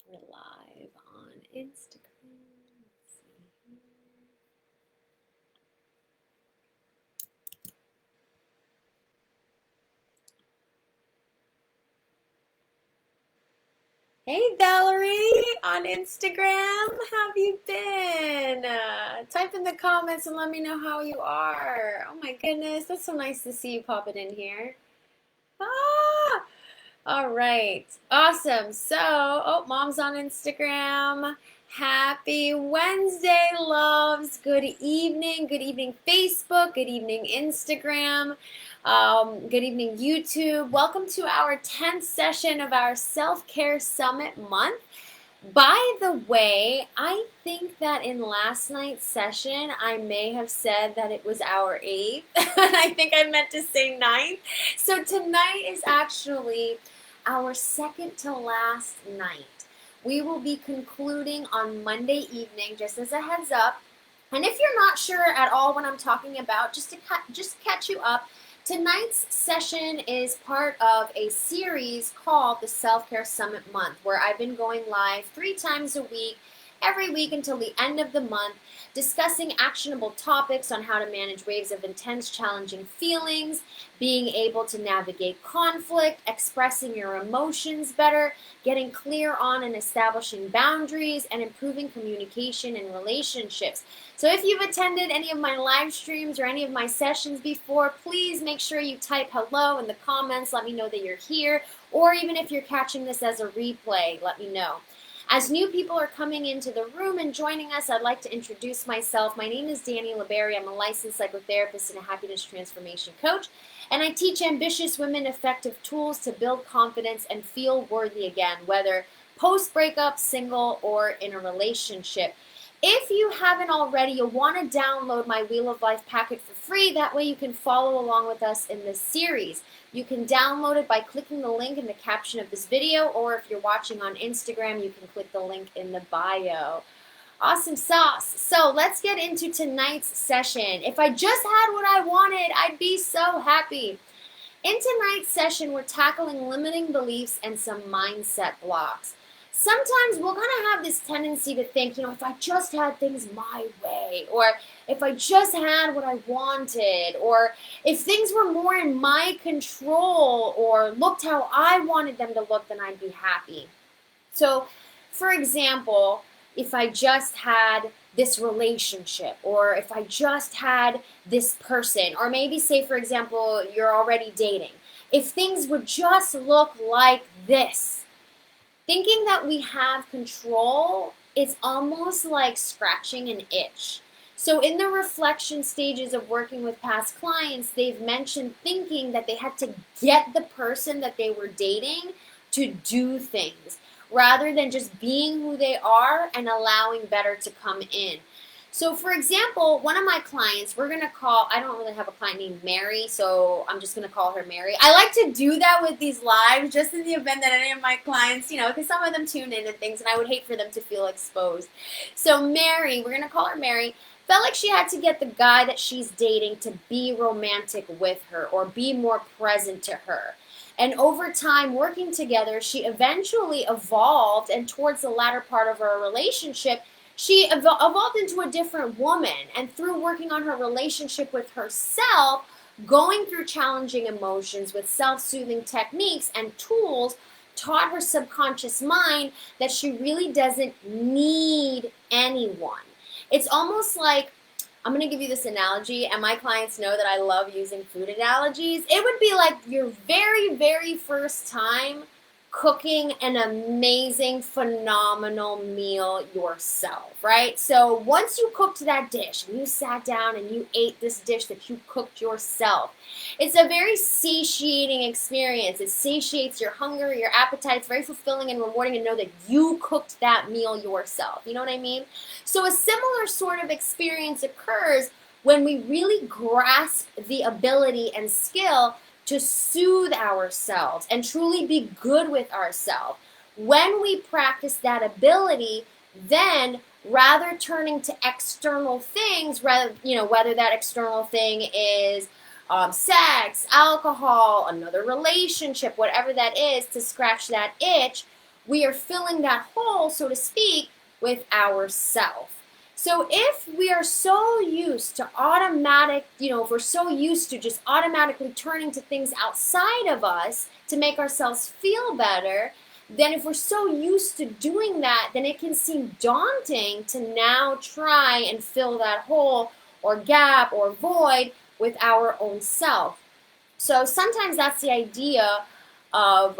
We're live on Instagram. Let's see here. Hey Valerie on Instagram, how have you been? Type in the comments and let me know how you are. Oh my goodness, that's so nice to see you popping in here. Ah, all right. Awesome. So, oh, mom's on Instagram. Happy Wednesday, loves. Good evening. Good evening, Facebook. Good evening, Instagram. Good evening, YouTube. Welcome to our 10th session of our Self Care Summit month. By the way, I think that in last night's session, I may have said that it was our eighth. I think I meant to say ninth. So tonight is actually our second to last night. We will be concluding on Monday evening, just as a heads up. And if you're not sure at all what I'm talking about, just to catch you up, tonight's session is part of a series called the Self-Care Summit Month, where I've been going live 3 times a week, every week until the end of the month, discussing actionable topics on how to manage waves of intense, challenging feelings, being able to navigate conflict, expressing your emotions better, getting clear on and establishing boundaries, and improving communication in relationships. So if you've attended any of my live streams or any of my sessions before, please make sure you type hello in the comments. Let me know that you're here. Or even if you're catching this as a replay, let me know. As new people are coming into the room and joining us, I'd like to introduce myself. My name is Danny LeBerry. I'm a licensed psychotherapist and a happiness transformation coach. And I teach ambitious women effective tools to build confidence and feel worthy again, whether post-breakup, single, or in a relationship. If you haven't already, you'll want to download my Wheel of Life packet for free. That way you can follow along with us in this series. You can download it by clicking the link in the caption of this video, or if you're watching on Instagram, you can click the link in the bio. Awesome sauce. So let's get into tonight's session. If I just had what I wanted, I'd be so happy. In tonight's session, we're tackling limiting beliefs and some mindset blocks. Sometimes we'll kind of have this tendency to think, if I just had things my way, or if I just had what I wanted, or if things were more in my control or looked how I wanted them to look, then I'd be happy. So, for example, if I just had this relationship, or if I just had this person, or maybe say, for example, you're already dating. If things would just look like this, thinking that we have control is almost like scratching an itch. So in the reflection stages of working with past clients, they've mentioned thinking that they had to get the person that they were dating to do things, rather than just being who they are and allowing better to come in. So for example, one of my clients, I don't really have a client named Mary, so I'm just going to call her Mary. I like to do that with these lives, just in the event that any of my clients, because some of them tune in and things, and I would hate for them to feel exposed. So Mary, we're going to call her Mary, felt like she had to get the guy that she's dating to be romantic with her or be more present to her. And over time, working together, she eventually evolved, and towards the latter part of our relationship, she evolved into a different woman. And through working on her relationship with herself, going through challenging emotions with self-soothing techniques and tools, taught her subconscious mind that she really doesn't need anyone. It's almost like, I'm going to give you this analogy, and my clients know that I love using food analogies. It would be like your very, very first time cooking an amazing, phenomenal meal yourself, right? So once you cooked that dish and you sat down and you ate this dish that you cooked yourself, it's a very satiating experience. It satiates your hunger, your appetite. It's very fulfilling and rewarding to know that you cooked that meal yourself. You know what I mean? So a similar sort of experience occurs when we really grasp the ability and skill to soothe ourselves and truly be good with ourselves. When we practice that ability, then rather turning to external things, whether that external thing is sex, alcohol, another relationship, whatever that is, to scratch that itch, we are filling that hole, so to speak, with ourself. So if we are so used to if we're so used to just automatically turning to things outside of us to make ourselves feel better, then if we're so used to doing that, then it can seem daunting to now try and fill that hole or gap or void with our own self. So sometimes that's the idea of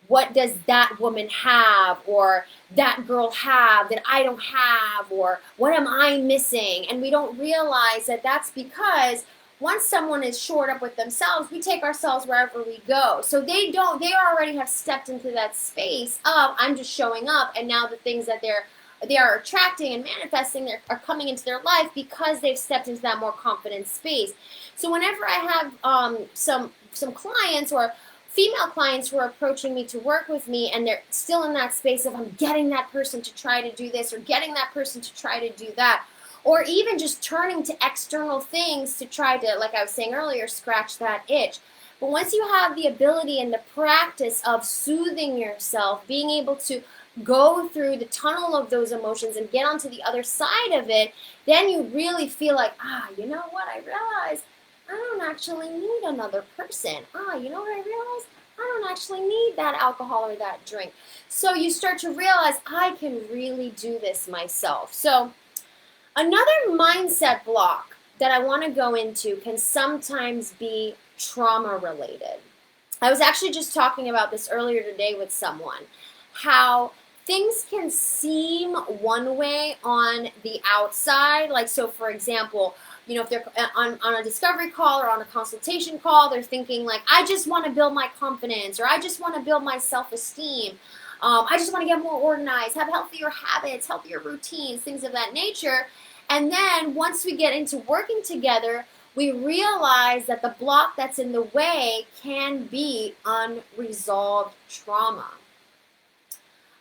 what does that woman have, or that girl have that I don't have, or what am I missing? And we don't realize that that's because once someone is shored up with themselves, we take ourselves wherever we go. So they already have stepped into that space of I'm just showing up, and now the things that they are attracting and manifesting are coming into their life because they've stepped into that more confident space. So whenever I have some clients or female clients who are approaching me to work with me, and they're still in that space of I'm getting that person to try to do this or getting that person to try to do that, or even just turning to external things to try to, like I was saying earlier, scratch that itch. But once you have the ability and the practice of soothing yourself, being able to go through the tunnel of those emotions and get onto the other side of it, then you really feel like, you know what, I realized I don't actually need another person. You know what I realized? I don't actually need that alcohol or that drink. So you start to realize I can really do this myself. So another mindset block that I want to go into can sometimes be trauma related. I was actually just talking about this earlier today with someone, how things can seem one way on the outside. Like, so for example, if they're on a discovery call or on a consultation call, they're thinking like, I just want to build my confidence, or I just want to build my self-esteem. I just want to get more organized, have healthier habits, healthier routines, things of that nature. And then once we get into working together, we realize that the block that's in the way can be unresolved trauma.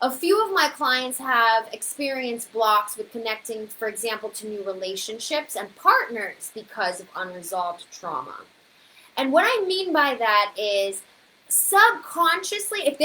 A few of my clients have experienced blocks with connecting, for example, to new relationships and partners because of unresolved trauma. And what I mean by that is subconsciously, if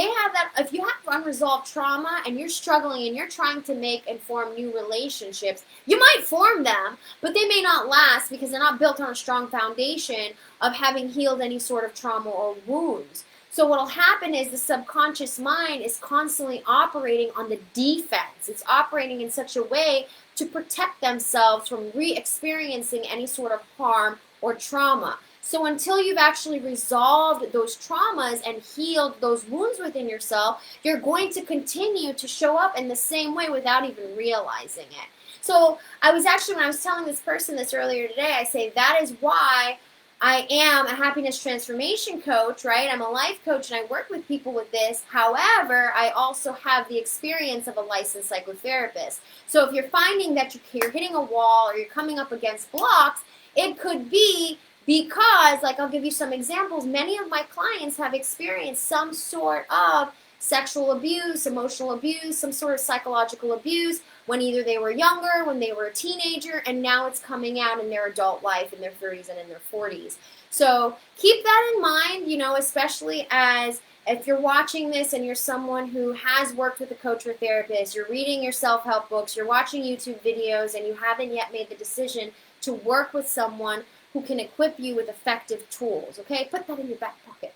you have unresolved trauma and you're struggling and you're trying to make and form new relationships, you might form them, but they may not last because they're not built on a strong foundation of having healed any sort of trauma or wounds. So what will happen is the subconscious mind is constantly operating on the defense. It's operating in such a way to protect themselves from re-experiencing any sort of harm or trauma. So until you've actually resolved those traumas and healed those wounds within yourself, you're going to continue to show up in the same way without even realizing it. So when I was telling this person this earlier today, I say that is why I am a happiness transformation coach, right? I'm a life coach and I work with people with this. However, I also have the experience of a licensed psychotherapist. So if you're finding that you're hitting a wall or you're coming up against blocks, it could be because, like I'll give you some examples, many of my clients have experienced some sort of sexual abuse, emotional abuse, some sort of psychological abuse when either they were younger, when they were a teenager, and now it's coming out in their adult life in their 30s and in their 40s. So keep that in mind, especially as if you're watching this and you're someone who has worked with a coach or therapist, you're reading your self-help books, you're watching YouTube videos, and you haven't yet made the decision to work with someone who can equip you with effective tools, okay? Put that in your back pocket.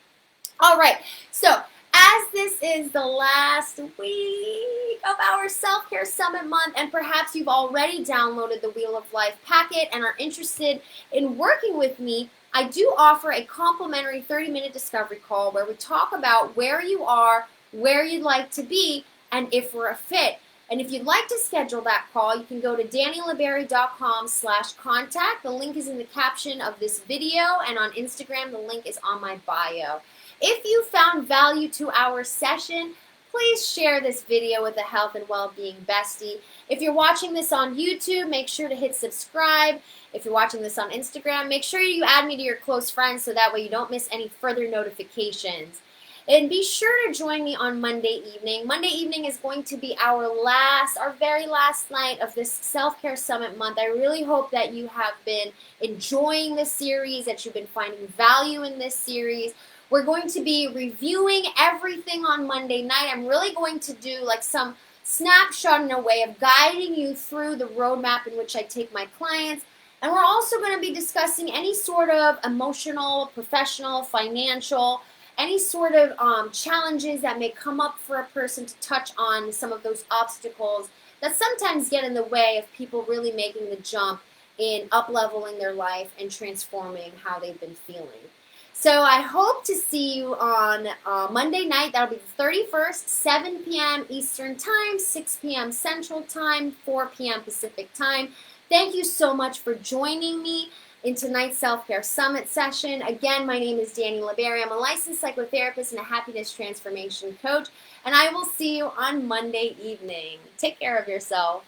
All right, so as this is the last week of our Self-Care Summit month, and perhaps you've already downloaded the Wheel of Life packet and are interested in working with me, I do offer a complimentary 30-minute discovery call where we talk about where you are, where you'd like to be, and if we're a fit. And if you'd like to schedule that call, you can go to danielaberry.com/contact. The link is in the caption of this video, and on Instagram, the link is on my bio. If you found value to our session, please share this video with a health and well-being bestie. If you're watching this on YouTube, make sure to hit subscribe. If you're watching this on Instagram, make sure you add me to your close friends so that way you don't miss any further notifications. And be sure to join me on Monday evening. Monday evening is going to be our very last night of this Self-Care Summit month. I really hope that you have been enjoying this series, that you've been finding value in this series. We're going to be reviewing everything on Monday night. I'm really going to do like some snapshot in a way of guiding you through the roadmap in which I take my clients. And we're also going to be discussing any sort of emotional, professional, financial, any sort of challenges that may come up for a person to touch on some of those obstacles that sometimes get in the way of people really making the jump in up-leveling their life and transforming how they've been feeling. So I hope to see you on Monday night. That'll be the 31st, 7 p.m. Eastern Time, 6 p.m. Central Time, 4 p.m. Pacific Time. Thank you so much for joining me in tonight's Self-Care Summit session. Again, my name is Danny LeBerry. I'm a licensed psychotherapist and a happiness transformation coach, and I will see you on Monday evening. Take care of yourself.